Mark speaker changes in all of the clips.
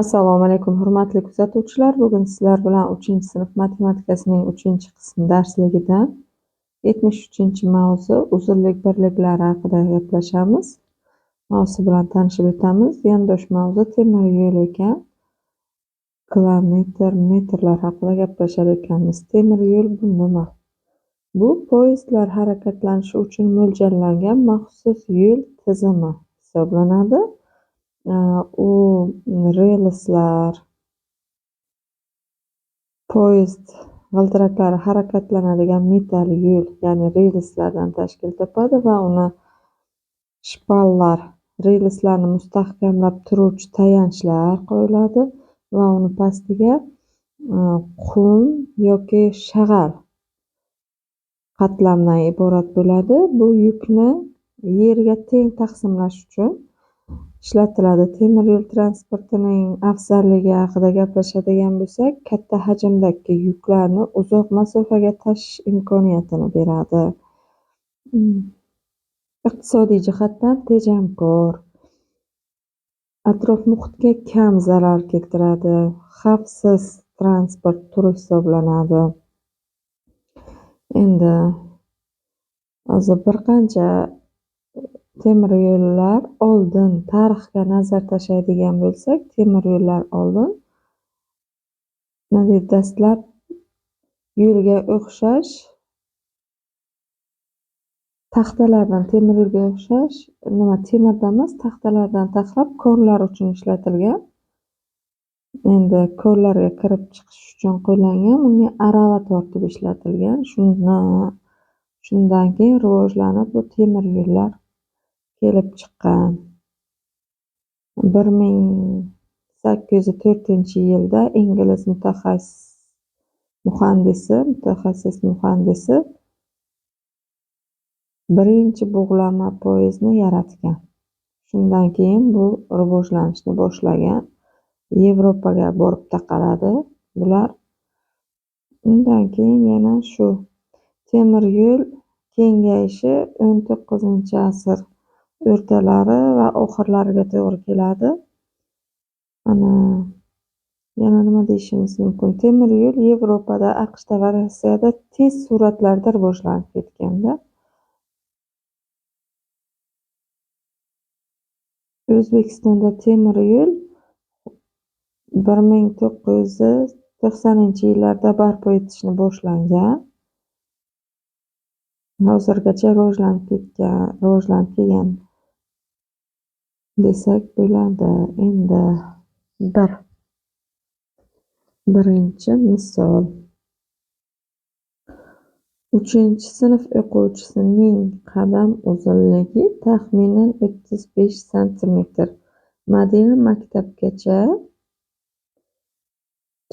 Speaker 1: Assalomu alaykum, hurmatli kuzatuvchilar. Bugun sizlar bilan 3-sinf matematikasining 3-qism darsligidan 73-mavzu uzunlik birliklari haqida gaplashamiz. Mavzu bilan tanishib o'tamiz. Yondosh mavzu temir yo'l ekan. Kilometr, metrlar haqida gaplashar ekanmiz. Temir yo'l bu nima? Bu poyezdlar harakatlanishi uchun mo'ljallangan maxsus yo'l tizimi hisoblanadi. U relslar, poyezd g'ildiraklari harakatlanadigan metall yo'l, ya'ni relslardan tashkil topadi va uni shpallar, relslarni mustahkamlab turuvchi tayanchlar qo'yiladi va uni pastiga qum yoki shag'al qatlamdan iborat bo'ladi. Bu yukni yerga teng taqsimlash uchun ishlatiladi. Temir yo'l transportining afzalligi haqida gaplashadigan bo'lsak, katta hajmdagi yuklarni uzoq masofaga tashish imkoniyatini beradi. Iqtisodiy jihatdan tejamkor, atrof muhitga kam zarar keltiradi, xavfsiz transport turi hisoblanadi. Endi hozir bir qancha temir yo'llar oldin tarixga nazar tashlaydigan bo'lsak, temir yo'llar oldin dastlab yo'lga o'xshash taxtalardan, temir yo'lga o'xshash temirdan emas, taxtalardan taxlab konlar uchun ishlatilgan. Endi konlarga kirib chiqish uchun qo'llangan, unga arava tortib ishlatilgan. Shundan keyin rivojlanib bu temir yo'llar kelib chiqqan. 1804-yilda ingliz mutaxassis muhandisi birinchi bug'lama poyezdni yaratgan. Shundan keyin bu rivojlanishni boshlagan, Yevropaga borib taqaladi bular. Undan keyin yana shu temir yo'l kengayishi 19-asr o'rtalari va oxirlariga to'g'ri keladi. Yana nima deyishimiz mumkin? Temir yo'l Yevropada, AQShda va Rossiyada tez sur'atlarda rivojlanib ketganda, O'zbekistonda temir yo'l 1990-yillarda barpo etishni boshlangan. Hozirgacha rivojlanib kelgan desak bo'ladi. Endi birinchi misol. 3-sinf o'quvchisining qadam uzunligi taxminan 35 sm. Madina maktabgacha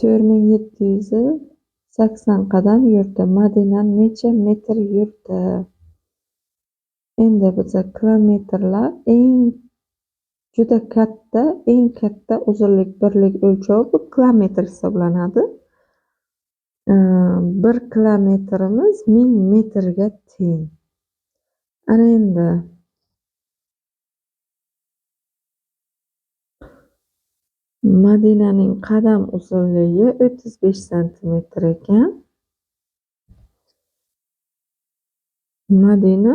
Speaker 1: 4780 qadam yurdi. Madina necha metr yurdi? Endi biza kilometrlar eng katta uzunlik birlik o'lchovi bu kilometr hisoblanadi. 1 kilometrimiz 1000 metrga teng. Ana endi Madinaning qadam uzunligi 35 sm ekan. Madina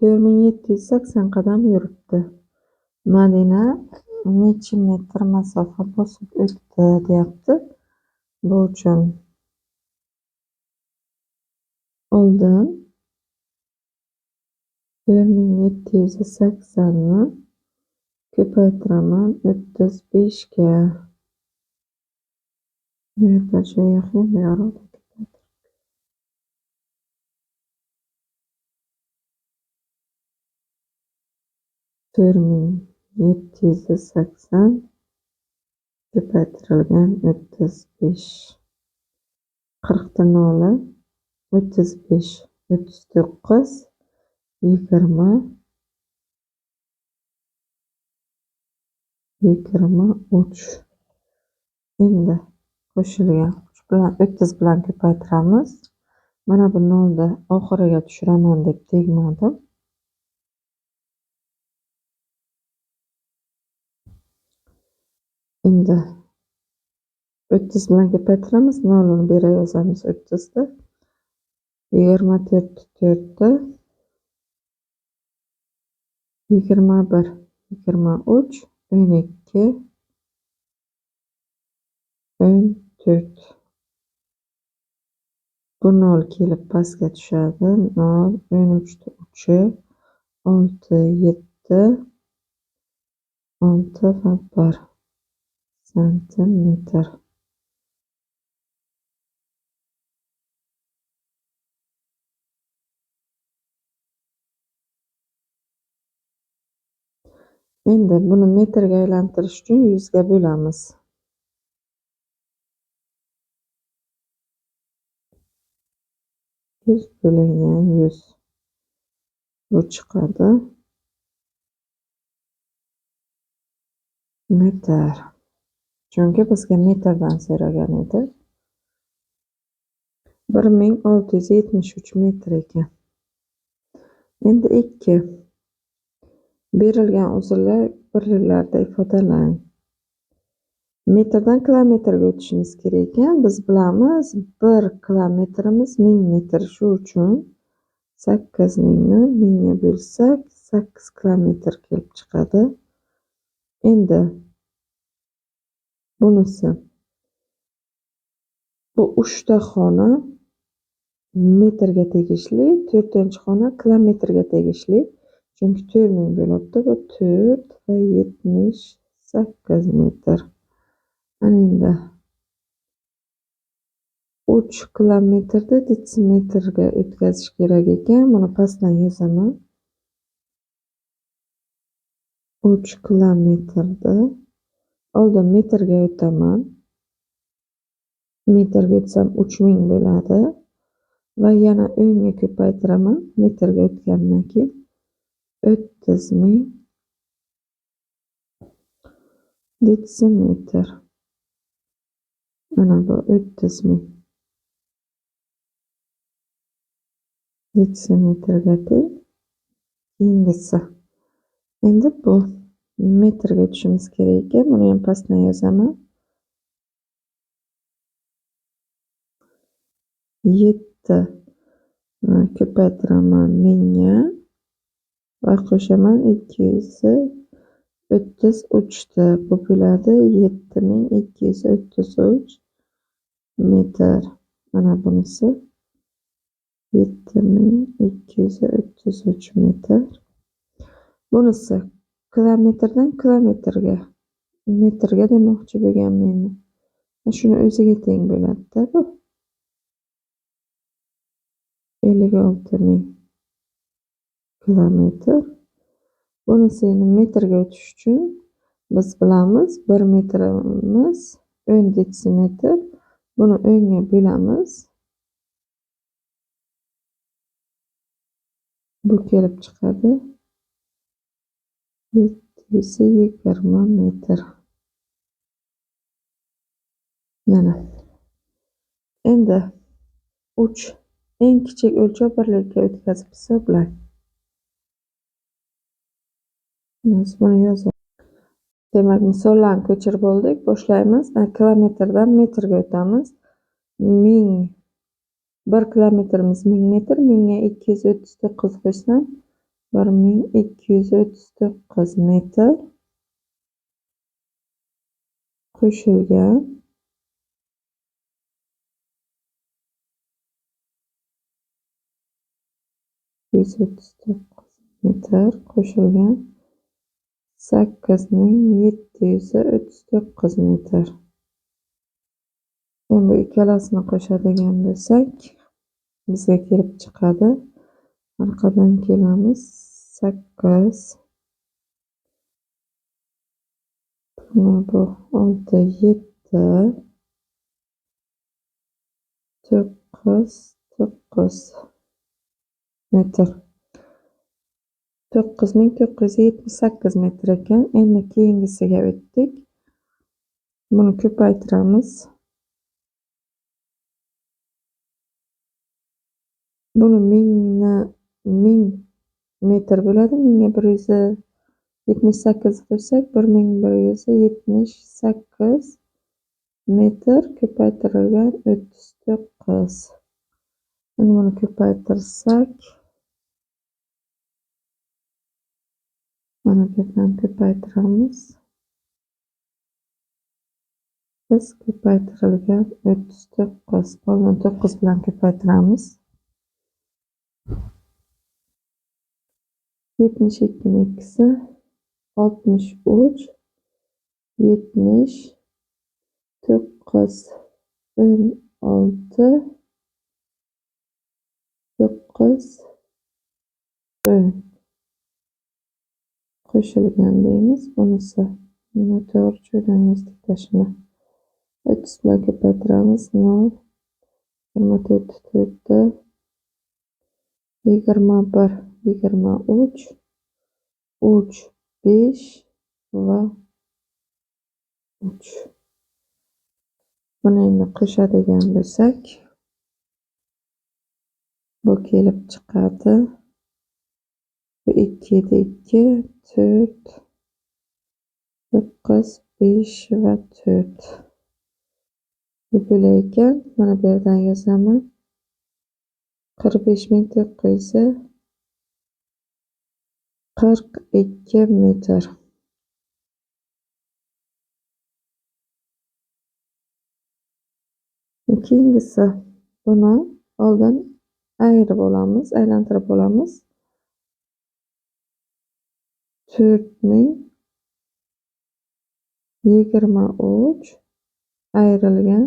Speaker 1: 4780 qadam yuribdi. Madina necha metr masofa bosib o'tdi deyapti. Bu uchun oldin 4780 ni ko'paytiraman 35 ga. Bu yerda joy yo'q, bu yoqda 4780 ko'paytirilgan 35. 40 dan 35, 39, 20, 23. Endi qo'shilgan kuch bilan 30 bilan ko'paytiramiz. Mana bu nolni oxiriga tushiraman deb tegmadim. Endi 30 bilan ko'paytiramiz, nolni berayozamiz 30 ni. 24 4 ni 21, 23, 12, 14. Bu 0 kelib pastga tushadi. 0, 13 ni 3, 6, 7, 6 va 1 santimetr. Endi buni metrga aylantirish uchun 100 ga bo'lamiz. 100 bo'lingan 100. Bu chiqadi metr. Chunki bizga metrdan so'ragan edi. 1673 metr ekan. Endi 2. Berilgan uzunlik birliklarda ifodalang. Metrdan kilometrga o'tishimiz kerak ekan. Biz bilamiz, 1 kilometrimiz 1000 metr. Shu uchun 8000 ni 1000 ga bo'lsak, 8 kilometr kelib chiqadi. Endi bunisi. Bu 3 ta xona metrga tegishli, 4-xona kilometrga tegishli. Chunki 4000 bo'libdi. Bu 4 va 78 metr. Ana endi 3 kilometrni detsimetrga o'tkazish kerak ekan. Buni pastdan yozaman. 3 kilometrni oldin metrga o'taman. Metrga o'tsam 3000 bo'ladi va yana o'ngga ko'paytiraman. Metrga o'tgandan keyin 30000 detsimetr. Mana bu 30000 detsimetrga teng. Keyingisi. Endi bu metrga o'tishimiz kerak ekan. Buni ham pastdan yozaman. 7 ko'paytiraman 1000 ga va qo'shaman 233 ta. Bu bo'ladi 7233 metr. Mana bunisi 7233 metr. Bunisi kilometrdan kilometrga, metrga demoqchi bo'lganman. Shuni o'ziga teng bo'ladi-da bu. 56000 kilometr. Bunisi endi metrga o'tish uchun biz bilamiz, 1 metrimiz 10 detsimetr. Buni 10 ga bo'lamiz. Bu kelib chiqadi 720 metr. Mana. Endi 3 eng kichik o'lchov birligiga o'tkazib hisoblang. Buni yozamiz. Demak, misollarni ko'chirib oldik. Boshlaymiz. Kilometrdan metrga o'tamiz. 1000 1 kilometrimiz 1000 metr. 1000 ga 239 qo'shsam 1239 metr qo'shilgan 139 metr qo'shilgan 8739 metr. Endi ikkalasini qo'shadigan bo'lsak, bizga kelib chiqadi. Orqadan kelamiz. 8 bu 6 7 9 metr. 9978 metr ekan. Endi keyingisiga o'tdik. Buni ko'paytiramiz. Buni 1000 metr bo'ladi. 1000 ga 78 qo'ysak 1178 metr ko'paytirilgan 39. Endi buni ko'paytirsak, mana bu yerdan ko'paytiramiz. Biz ko'paytirilgan 39, qolgan 9 bilan ko'paytiramiz. 72 ning ikkisi 63, 70, 9, 16, 9, 10 qo'shilgan deymiz. Bunisi to'g'ri joydan yozdik shuni. 30 bilan ko'paytiramiz. 0, 24, 21, 23, 3, 5 va 3. Buni endi qo'shadigan bo'lsak, bu kelib chiqadi. Bu 2 edi 2, 4, 9, 5 va 4. Bu bo'lar ekan. Mana bu yerdan yozaman. 45942 metr. Keyingisi, buni oldin ayirib olamiz, aylantirib olamiz. 4023 ayrilgan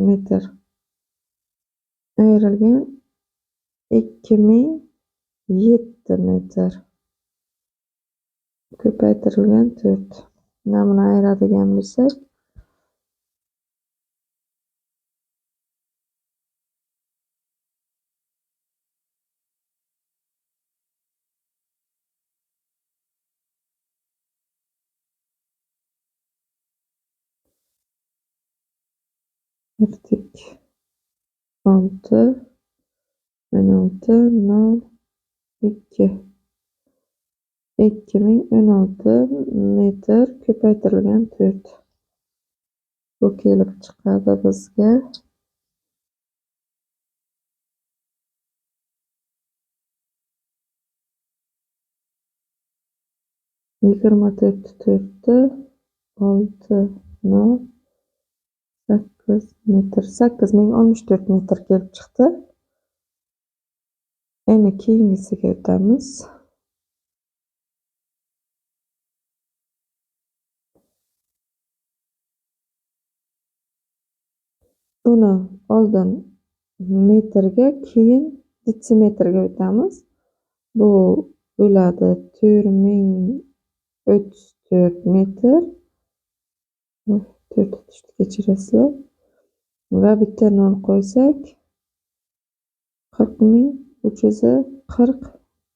Speaker 1: metr. Ayrilgan 2007 metr. Ko'paytirilgan 4. Mana buni ayiradigan bo'lsak, yirtik 6, 16, 0, 2. 2016 metr ko'paytirilgan 4. Bu kelib chiqadi bizga 24 6 0 8 metr. 8064 metr kelib chiqdi. Endi keyingisiga o'tamiz. Buni oldin metrga, keyin detsimetrga o'tamiz. Bu bo'ladi 4034 metr. 4 tushdi, kechirasizlar. Va bitta 0 qo'ysak 40340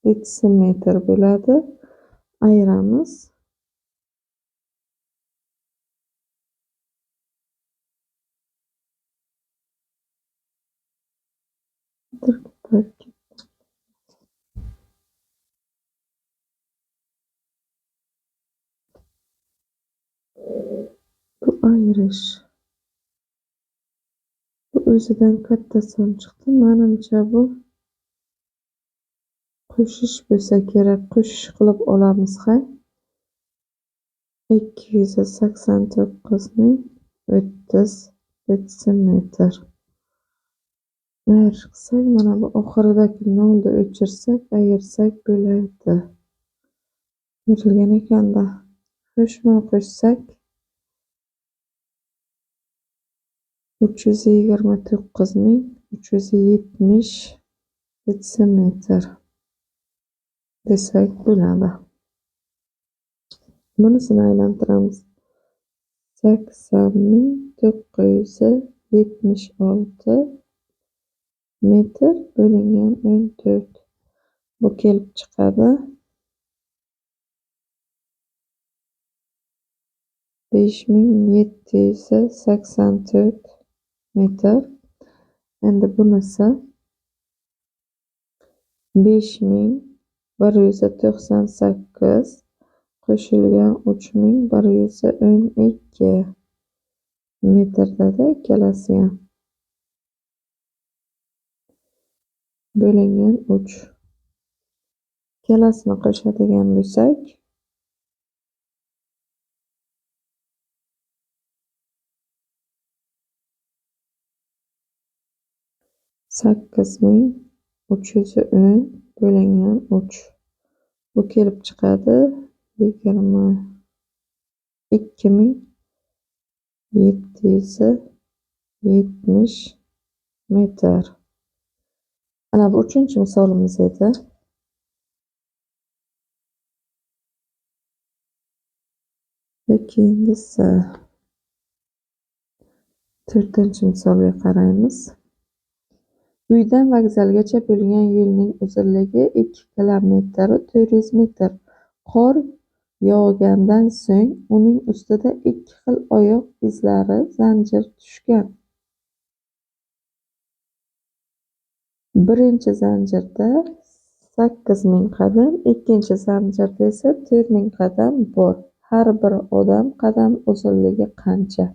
Speaker 1: detsimetr bo'ladi. Ayiramiz. Bu ayirish. Bu o'zidan katta son chiqdi. Menimcha bu qo'shish bo'lsa kerak. Qo'shish qilib olamiz, ha. 289.30 detsimetr. Ayirsak, mana bu oxiridagi 0 ni o'chirsak, ayirsak bo'ladi. Berilgan ekanda. Xo'sh, buni qo'shsak 329.370 detsimetr desak bo'ladi. Bunisini aylantiramiz. 80.976 metr bo'lingan 14. Bu kelib chiqadi 5784 metr. Endi bunisi 5198 qo'shilgan 3112 metrdada ikkalasiyam. Bo'lingan 3. Ikkalasini qo'shadigan bo'lsak, 8310 bo'lingan 3. Bu kelib chiqadi 22770 metr. Mana bu 3-chi misolimiz edi. Va keyingisi 4-chi misolga qaraymiz. Uydan vokzalgacha bo'lgan yo'lning uzunligi 2 kilometr 400 metr. Qor yog'gandan so'ng uning ustida 2 xil oyoq izlari zanjir tushgan. Birinchi zanjirda 8000 qadam, ikkinchi zanjirda esa 4000 qadam bor. Har bir odam qadam uzunligi qancha?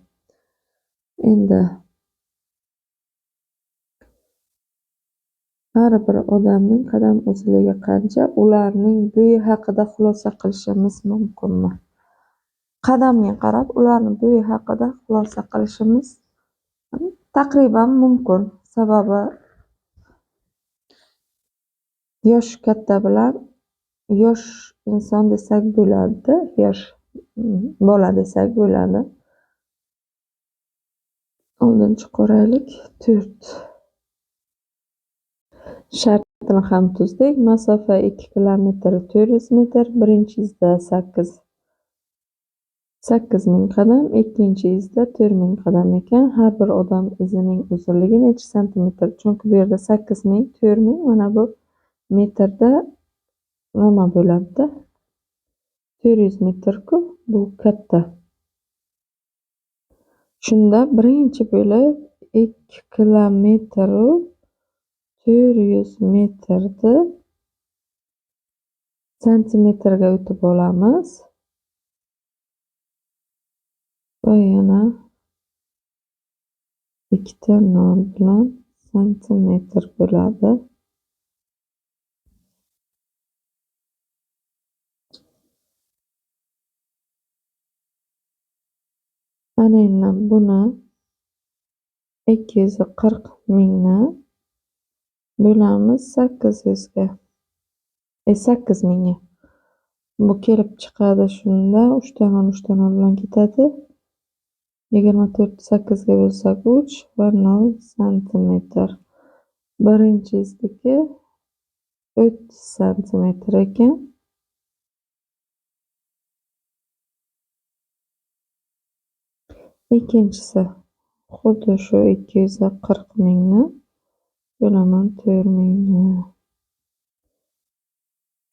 Speaker 1: Endi har bir odamning qadam uzunligi qancha? Ularning bo'yi haqida xulosa qilishimiz mumkinmi? Qadamga qarab ularning bo'yi haqida xulosa qilishimiz taqriban mumkin. Sababi yosh katta bilan yosh inson desak bo'ladi, yosh bola desak bo'ladi. Oldinchi qaraylik. 4. Shartini ham tuzdik. Masofa 2 kilometr 400 metr. Birinchi izda 8000 qadam, ikkinchi izda 4000 qadam ekan. Har bir odam izining uzunligi necha santimetr? Chunki bu yerda 8000, 4000, mana bu metrda nima bo'ladi? 400 metr-ku, bu katta. Shunda birinchi bo'lib 2 kilometr 400 metrni santimetrga o'tib olamiz. Va yana ikkita nol bilan santimetr bo'ladi. Mana endi buni 240 mingni bo'lamiz 800 ga. 8000 ga. Bu kelib chiqadi shunda 3 ta 0 bilan ketadi. 24 8 ga bo'lsak 3 va 0 santimetr. Birinchi izniki 30 santimetr ekan. Ikkinchisi xuddi shu 240 mingni bo'laman 4000 ga.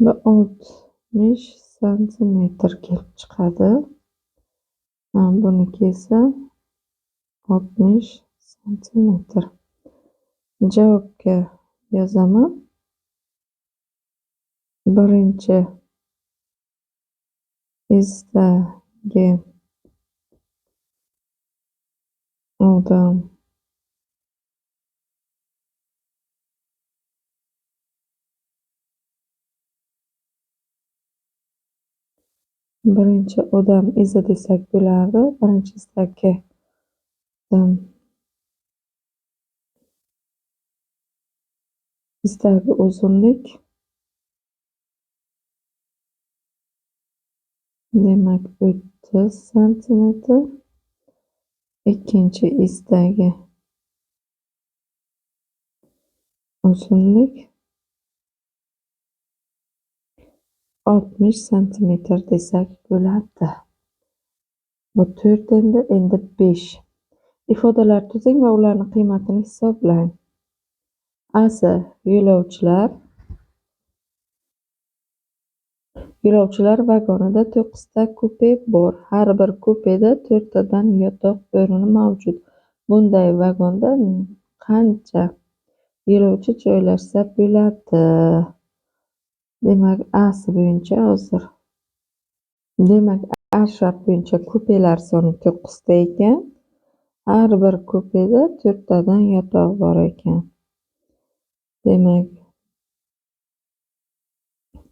Speaker 1: Va 60 santimetr kelib chiqadi. Buniki esa 60 santimetr. Javobga yozaman. Birinchi izdagi odam birinchi odam izi desak bo'lardi. Birinchi izdagi odam izdagi uzunlik demak 30 santimetr. Ikkinchi izdagi uzunlik 60 santimetr desak bo'ladi. Bu 4 endi 5. Ifodalar tuzing va ularning qiymatini hisoblang. A'si yo'lovchilar vagonida 9 ta kupe bor. Har bir kupeda 4 tadan yotoq o'rni mavjud. Bunday vagonda qancha yo'lovchi joylashsa bo'ladi? Demak, A'si bo'yicha hozir Demak, ashraf bo'yicha kupelar soni 9 ta ekan. Har bir kupeda 4 tadan yotoq bor ekan. Demak,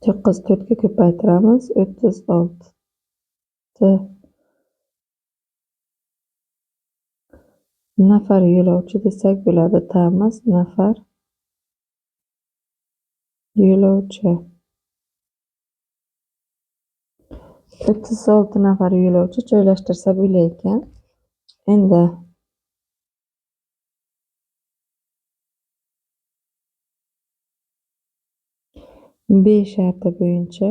Speaker 1: 9 4 ga ko'paytiramiz. 36 nafar yo'lovchi desak bo'ladi. Tamiz nafar yo'lovchi. 36 nafar yo'lovchi joylashtirsa bo'lar ekan. Endi B sharti bo'yicha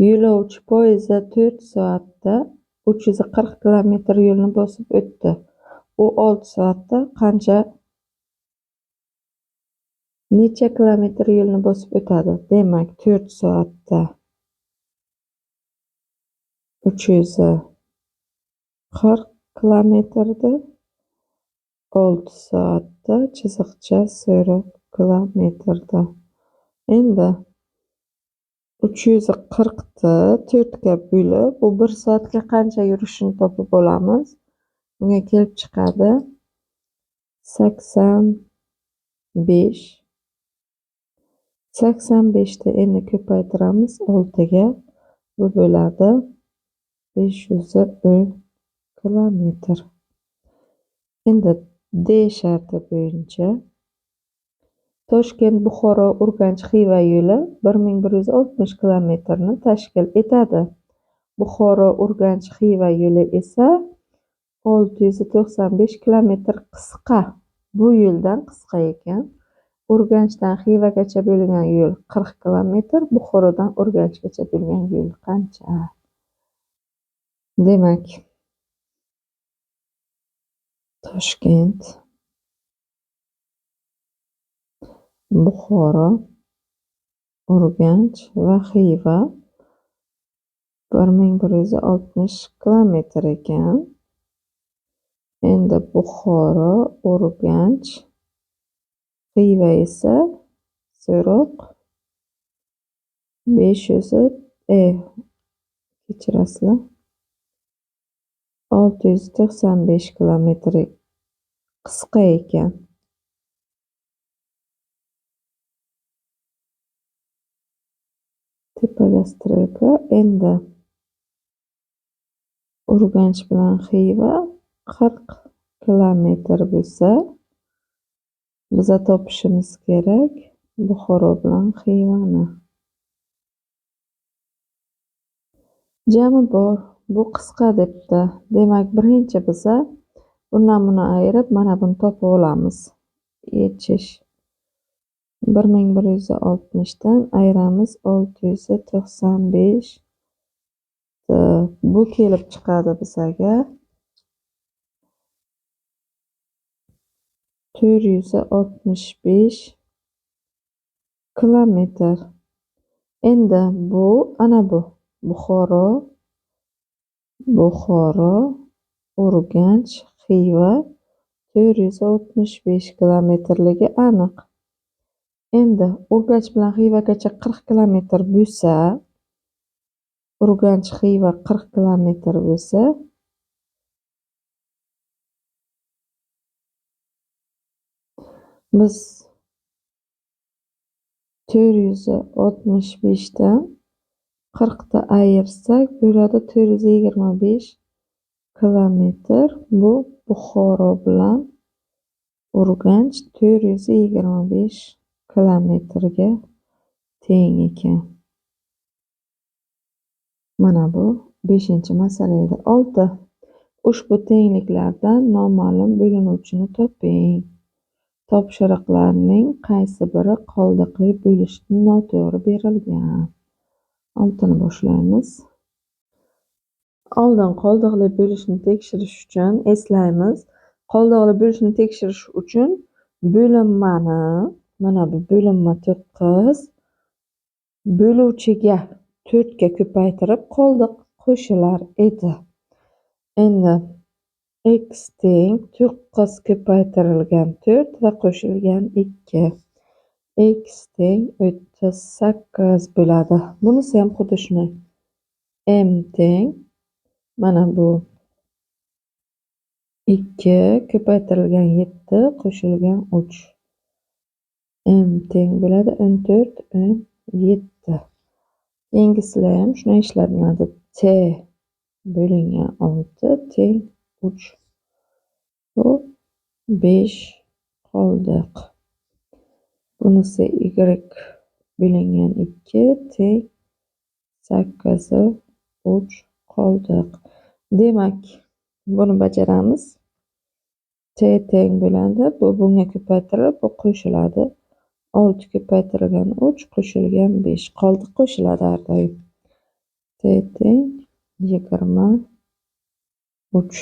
Speaker 1: yo'lovchi poyezdi 4 soatda 340 kilometr yo'lni bosib o'tdi. U 6 soatda necha kilometr yo'lni bosib o'tadi? Demak, 4 soatda 340 kilometrda 6 soatda chiziqcha 40 kilometrda. Endi 340 ni 4 ga bo'lib, bu 1 soatga qancha yurishini topib olamiz. Bunga kelib chiqadi 85. 85 ni endi ko'paytiramiz 6 ga. Bu bo'ladi 510 kilometr. Endi D sharti bo'yicha Toshkent, Buxoro, Urganch, Xiva yo'li 1160 kilometrni tashkil etadi. Buxoro, Urganch, Xiva yo'li esa 695 kilometr qisqa. Bu yo'ldan qisqa ekan. Urganchdan Xivagacha bo'lgan yo'l 40 kilometr, Buxorodan Urganchgacha bo'lgan yo'l qancha? Demak, Toshkent, Buxoro, Urganch va Xiva 1160 kilometr ekan. Endi Buxoro, Urganch, Xiva esa 695 kilometr qisqa ekan. Tepada strelka. Endi Urganch bilan Xiva 40 kilometr bo'lsa, biza topishimiz kerak Buxoro bilan Xivani. Jami bor. Bu qisqa debdi. Demak, birinchi biza bundan buni ayirib, mana buni topib olamiz. Yechish. 1160 dan ayiramiz 695. Bu kelib chiqadi bizaga 465 kilometr. Endi bu ana bu Buxoro, Urganch, Xiva 465 kilometrligi aniq. Endi Urganch bilan Xivagacha 40 kilometr bo'lsa, Urganch Xiva 40 kilometr bo'lsa, biz 465 dan 40 ta ayirsak bo'ladi 425 kilometr. Bu Buxoro bilan Urganch 425 kilometrga teng ekan. Mana bu 5-masala edi. 6. Ushbu tengliklardan noma'lum bo'linuvchini toping. Topshiriqlarning qaysi biri qoldiqli bo'lishni noto'g'ri berilgan? 6ni boshlaymiz. Oldin qoldiqli bo'lishni tekshirish uchun eslaymiz. Qoldiqli bo'lishni tekshirish uchun bo'linmani, mana bu bo'linma 9, bo'luvchiga 4 ga ko'paytirib qoldiq qo'shilar edi. Endi x teng 9 ko'paytirilgan 4 va qo'shilgan 2. X teng 38 bo'ladi. Bunisi ham xuddi shunday. m teng mana bu 2 ko'paytirilgan 7 qo'shilgan 3. M teng bo'ladi 14 17. Keyingisida ham shunday ishlanadi. T bo'lingan 6 teng 3. Bu 5 qoldiq. Bunisi y bo'lingan 2 teng 8 3 qoldiq. Demak, buni bajaramiz. T teng bo'ladi. Bu bunga ko'paytirilib, bu qo'shiladi. 6 ko'paytirilgan 3 qo'shilgan 5. Qoldiq qo'shiladi har doim. T teng 23.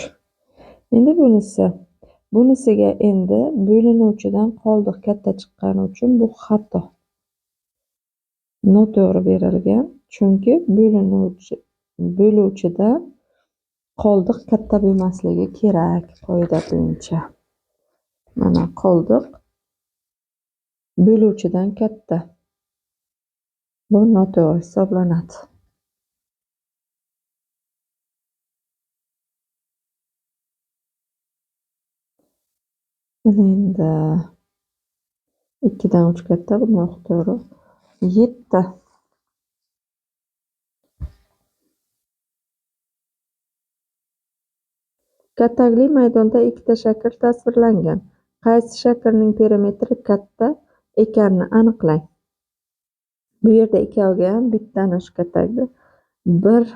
Speaker 1: Endi bunisiga endi bo'linuvchidan qoldiq katta chiqqani uchun bu xato. Noto'g'ri berilgan. Chunki bo'luvchidan qoldiq katta bo'lmasligi kerak qoida bo'yicha. Mana qoldiq bo'luvchidan katta. Bu noto'g'ri hisoblanadi. Mana endi 2 dan 3 katta, bu noto'g'ri. 7. Kattagli maydonda ikkita shakl tasvirlangan. Qaysi shaklning perimetri katta ekanini aniqlang. Bu yerda ikkoviga ham bittani shu kattagida 1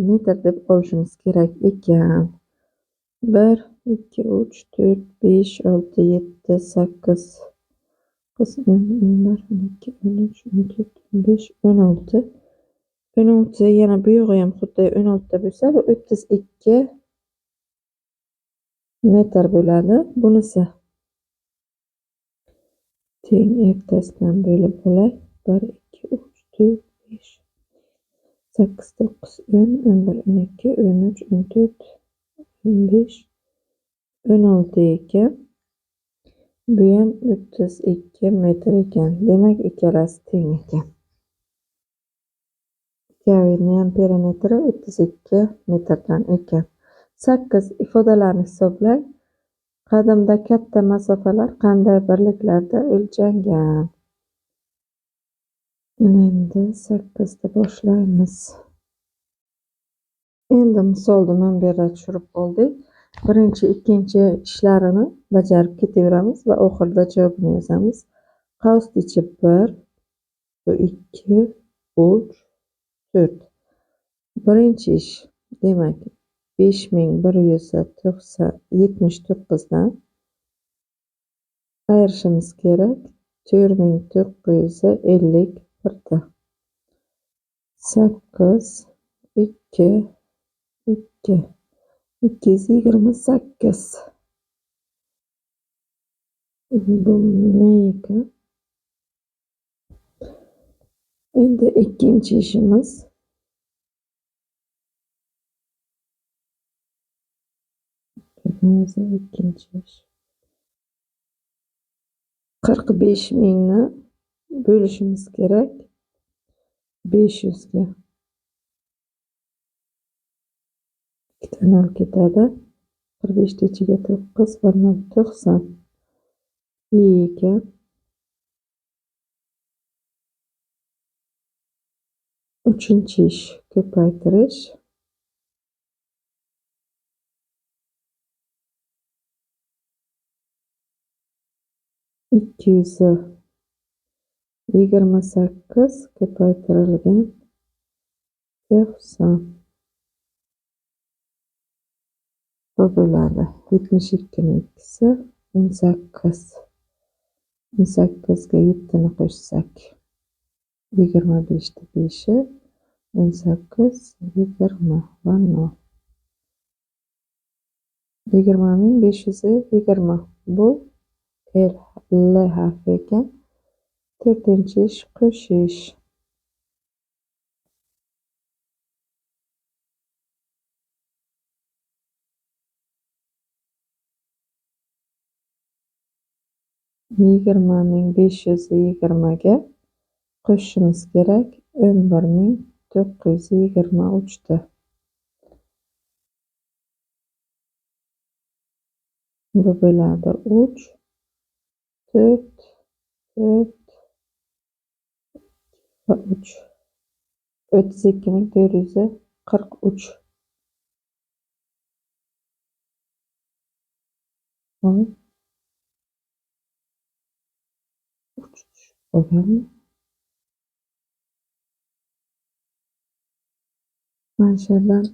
Speaker 1: metr deb olishimiz kerak ekan. 1 2 3 4 5 6 7 8 11 12 13 14 15 16. 16 yana bu yog'i ham xuddi 16 da bo'lsa, bu 32 metr bo'ladi. Bunisi teng ertasidan bo'lib olay. 1 2 3 4 5 8 9 10 11 12 13 14 15 16 ekan. Bu ham 32 metr ekan. Demak, ikkalasi teng ekan. Ikkovining ham perimetri 32 metrdan ekan. 8 ifodalarni hisoblang. Qadimda katta masofalar qanday birliklarda o'lchangan? Endi 8 da boshlaymiz. Endi misolni mana bu yerda tushirib oldik. Birinchi, ikkinchi ishlarini bajarib ketaveramiz va oxirida javobini yozamiz. Qavs ichi 1, bu 2, 3, 4. Birinchi ish, demak, 5179 dan ayirishimiz kerak. 4951 da 8 2 2 228. Bu nima ekan? Endi ikkinchi ishimiz. Ikkinchi ish. 45.000 ni bo'lishimiz kerak 500 ga. Ikkita nol ketadi. 45 ta ichiga 9 va 90. Ekan. Uchinchi ish ko'paytirish. 228 ko'paytirilgan 90. Bu bo'ladi. 72 ning ikkisi 18. 18 ga 7 ni qo'shsak 25 da 5 18 20 va 0. 20.520. Bu L harfi ekan. 4-chi ish qo'shish. 20.520 ga qo'shishimiz kerak 11.000 923 ta. Bu bo'ladi 3, 4, 4 va 3. 32.443. Voy, 3 tushib qolganmi? Mana shu yerdan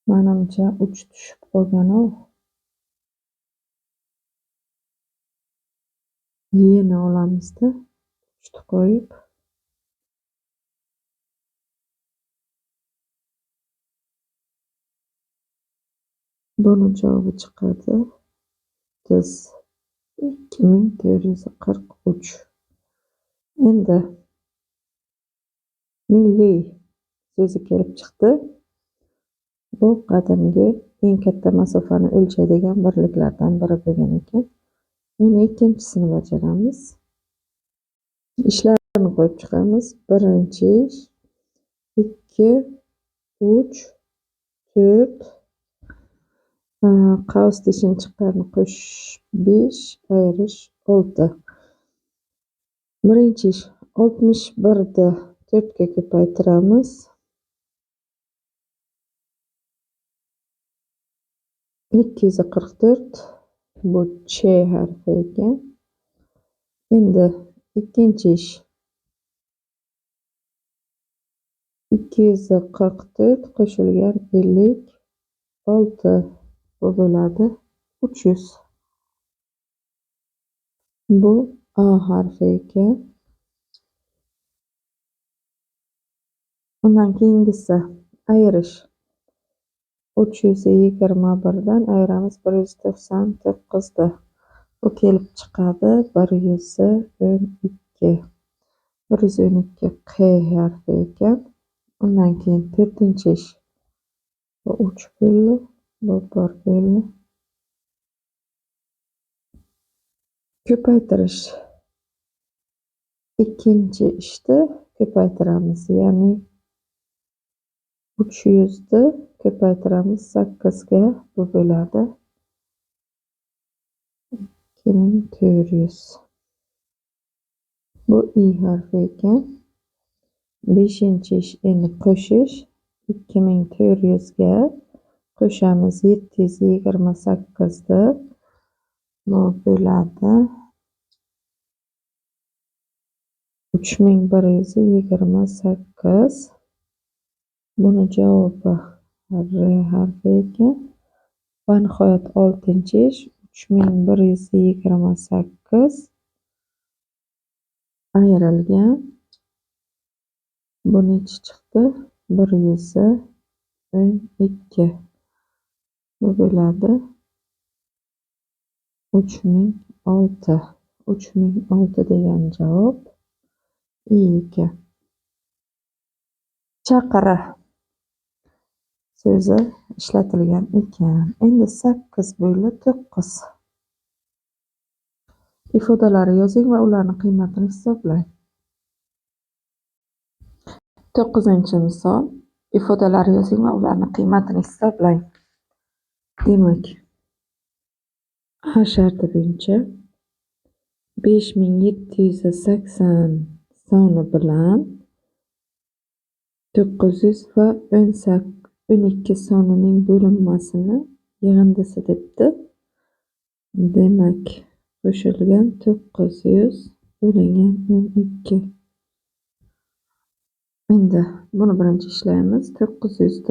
Speaker 1: menimcha 3 tushib qolgan-ku. Yana olamizda 3 ta qo'yib. Buni javobi chiqadi 2443. Endi milliy so'zi kelib chiqdi. Bu qadimgi eng katta masofani o'lchaydigan birliklardan biri bo'lgan ekan. Endi ikkinchisini bajaramiz. Ishlarni qo'yib chiqamiz. Birinchi ish 2, 3, 4, qavs beshinchilarni qo'shish 5, ayirish 6. Birinchi ish 61 ni 4 ga ko'paytiramiz. 244 bu Ch harfi ekan. Endi ikkinchi ish 244 qo'shilgan 56 bu bo'ladi 300. Bu A harfi ekan. Undan keyingisi ayirish. 321 dan ayiramiz 199 da. Bu kelib chiqadi 112. 112 Q harfi ekan. Undan keyin 4-chi ish. Bu 3 bo'ldi, bu 1 bo'ldi. Ko'paytirish. Ikkinchi ishda ko'paytiramiz, ya'ni 300 ni ko'paytiramiz 8 ga, bu bo'ladi 2400. Bu I harfi ekan. 5-chi ish endi qo'shish. 2400 ga qo'shamiz 728 ni. Bu bo'ladi 3128. Buni javobi R harfi ekan. Va nihoyat 6-chi ish 3128 ayrilgan. Bu nechi chiqdi? 112. Bu bo'ladi 3006. 3006 degan javob I ekan. Chaqira so'zi ishlatilgan ekan. Endi 8 bo'ldi 9. Ifodalari yozing va ularning qiymatini hisoblang. 9-misol. Ifodalar yozing va ularning qiymatini hisoblang. Demak, A sharti bo'yicha 5780 soni bilan 900 va 12 sonining bo'linmasini yig'indisi debdi. Demak, qo'shilgan 900 bo'lingan 12. Endi buni birinchi ishlaymiz. 900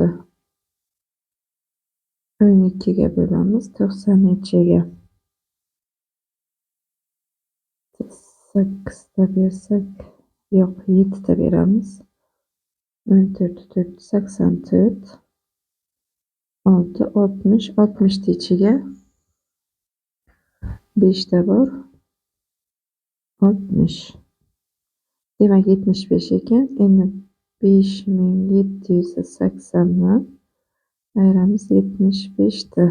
Speaker 1: ni 12 ga bo'lamiz. 90 ga 8 ta bersak, yo'q, 7 ta beramiz. 14, 4, 84, 6, 60, 60 ni ichiga 5 ta bor. 60. Demak 75 ekan. Endi 5780 dan ayiramiz 75 ta.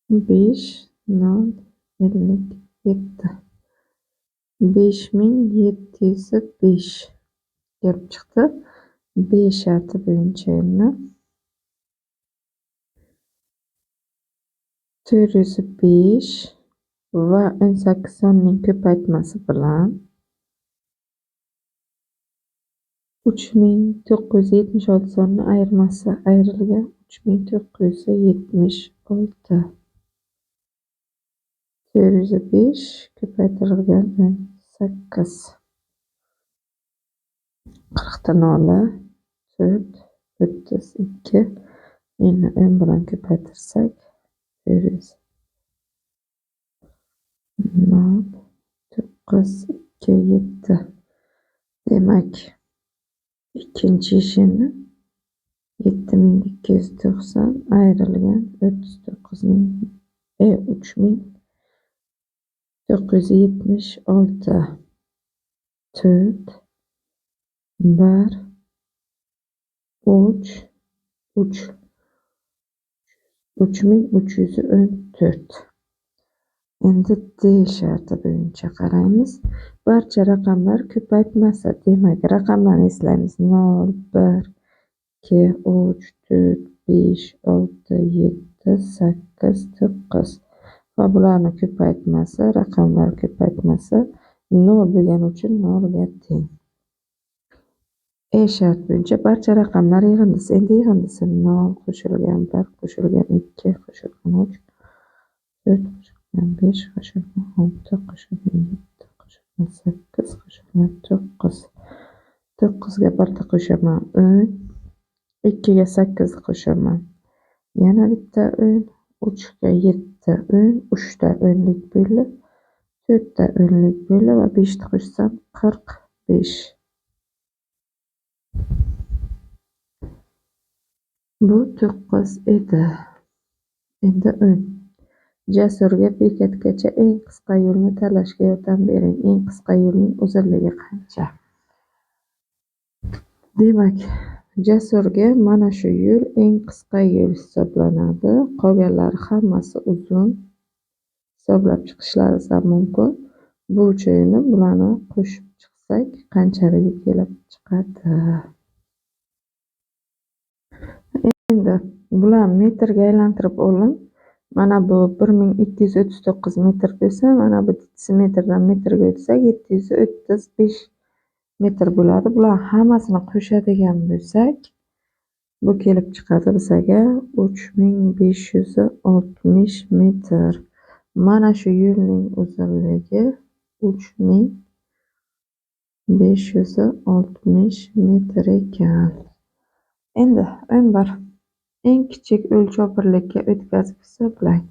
Speaker 1: 5, 0, 57. 5705 kelib chiqdi. B sharti bo'yicha endi 405 va 18 sonning ko'paytmasi bilan 3976 sonni ayirmasi ayrilgan 3976. 405 ko'paytirilgan 18. 40 noli 4 32. Endi 10 bilan ko'paytirsak 400 0 9 2 7. Demak, ikkinchi ishini 7290 ayrilgan 3976. 4 1 3 3 3314. Endi D sharti bo'yicha qaraymiz. Barcha raqamlar ko'paytmasi. Demak, raqamlarni eslaymiz. 0 1 2 3 4 5 6 7 8 9. Va bularning ko'paytmasi, raqamlar ko'paytmasi 0 bo'lgani uchun 0 ga teng. E shart bo'yicha barcha raqamlar yig'indisi. Endi yig'indisi 0 qo'shilgan 1 qo'shilgan 2 qo'shilgan 3 4 qo'shilgan 5 qo'shilgan 6 qo'shilgan 7 qo'shilgan 8 qo'shilgan 9. 9 ga 1 qo'shaman 10, 2 ga 8 qo'shaman. Yana bitta 10, 3 ga 7 10, 3 ta 10lik bo'ldi, 4 ta 10lik bo'ldi va 5 ni qo'shsam 45. Bu 9 edi. Endi 10. Jasurga bekatgacha eng qisqa yo'lni tanlashga yordam bering. Eng qisqa yo'lning uzunligi qancha? Demak, Jasurga mana shu yo'l eng qisqa yo'l hisoblanadi. Qolganlari hammasi uzun. Hisoblab chiqishlaringiz ham mumkin. Bu joyini bularni qo'shib chiqsak, qanchaligi kelib chiqadi? Endi bularni metrga aylantirib oling. Mana bu 1239 metr bo'lsa, mana bu metrdan metrga o'tsak 735 metr bo'ladi. Bular hammasini qo'shadigan bo'lsak, bu kelib chiqadi bizga 3560 metr. Mana shu yo'lning uzunligi 3560 metr ekan. Endi 11. Eng kichik o'lchov birlikka o'tkazib hisoblang.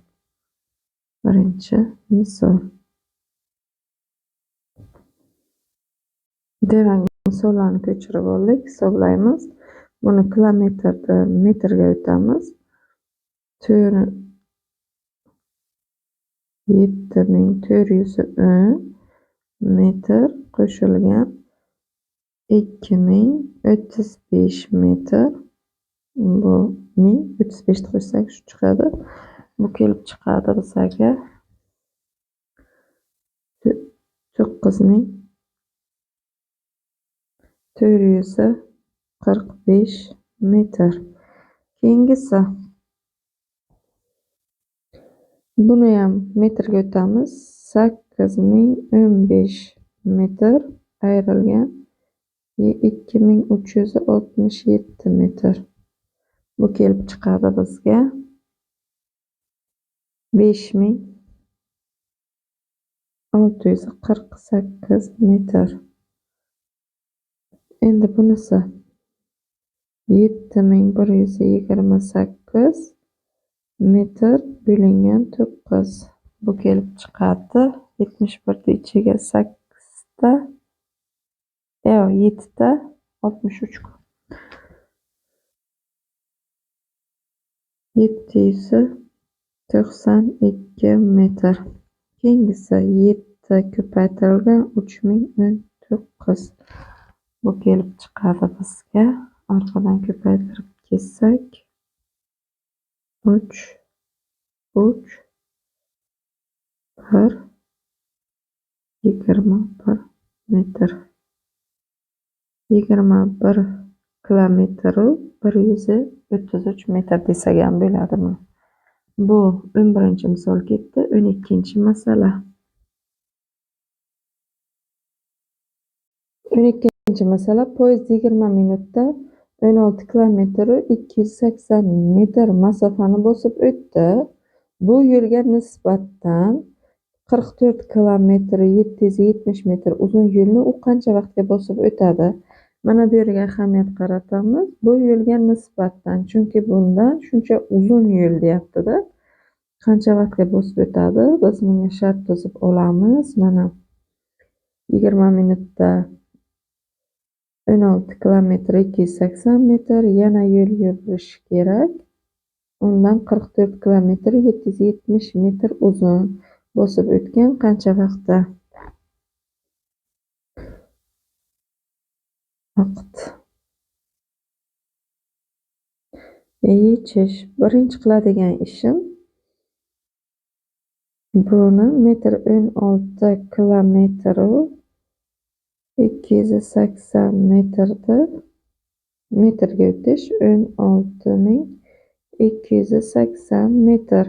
Speaker 1: Birinchi misol. Demak, misollarni ko'chirib oldik, hisoblaymiz. Buni kilometrdan metrga o'tamiz. 7410 metr qo'shilgan 2035 metr. Bu 1035 qo'shsak shu chiqadi. Bu kelib chiqadi bizga 9445 metr. Keyingisi. Buni ham metrga o'tamiz. 8015 metr ayrilgan 2367 metr. Bu kelib chiqadi bizga 5648 metr. Endi bunisi 7128 metr bo'lingan 9. Bu kelib chiqadi 71 ichiga 8 ta 7 ta 63. 792 metr. Keyingisi 7 ko'paytirilgan 3019. Bu kelib chiqadi bizga. Orqadan ko'paytirib kessak 3 1 metr. 21 kilometru 133 metr desak ham bo'ladimi? Bu 11-misol ketdi. 12-masala. 12-masala. Poyezd 20 minutda 16 kilometru 280 metr masofani bosib o'tdi. Bu yo'lga nisbatan 44 kilometr 770 metr uzun yo'lni u qancha vaqtga bosib o'tadi? Mana bu yerga ahamiyat qaratamiz. Bu yo'lga nisbatan, chunki bunda shuncha uzun yo'l deyapti-da. Qancha vaqtga bosib o'tadi? Biz bunga shart tuzib olamiz. Mana 20 minutda 16 kilometr 280 metr yana yo'l yurish kerak. Undan 44 kilometr 770 metr uzun bosib o'tgan qancha vaqtda? Vaqt. Yechish. Birinchi qiladigan ishim buni metr 16 kilometru 280 metrga o'tish 16.280 metr.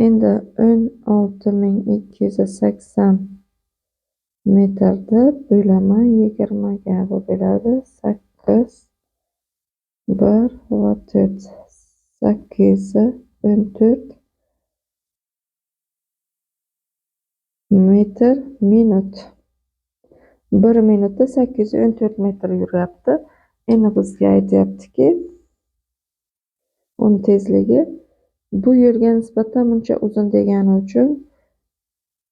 Speaker 1: Endi 16.280 metrni bo'laman 20ga. Bu bo'ladi 8, 1 va 4. 8 14 metr minut. 1 minutda 814 metr yuryapti. Endi bizga aytyaptiki, uni tezligi bu yo'lga nisbatan buncha uzun degani uchun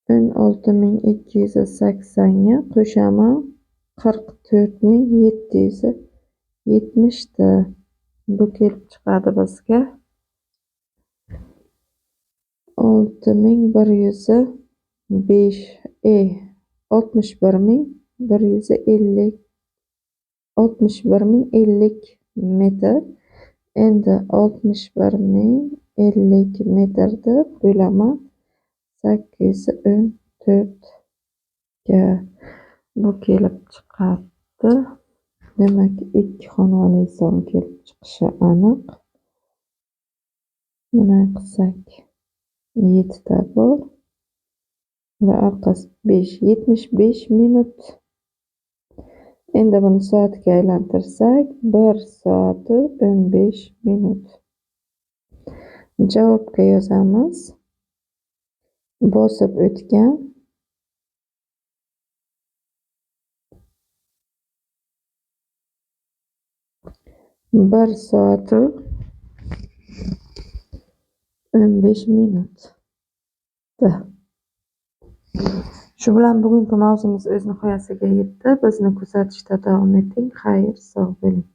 Speaker 1: 16.280 ga qo'shaman 44.770 ta. Bu kelib chiqadi bizga 6105 61.050 metr. Endi 61.050 metrni bo'laman 814 ga. Bu kelib chiqadi. Demak, ikki xonali son kelib chiqishi aniq. Mana qilsak 7 ta bor va orqasi 5 75 minut. Endi buni soatga aylantirsak 1 soat 15 minut. Javobga yozamiz. Bosib o'tgan 1 soat 15 minut. Shu bilan bugungi mavzumiz o'z nihoyasiga yetdi. Bizni kuzatishda davom eting. Xayr, sog' bo'ling.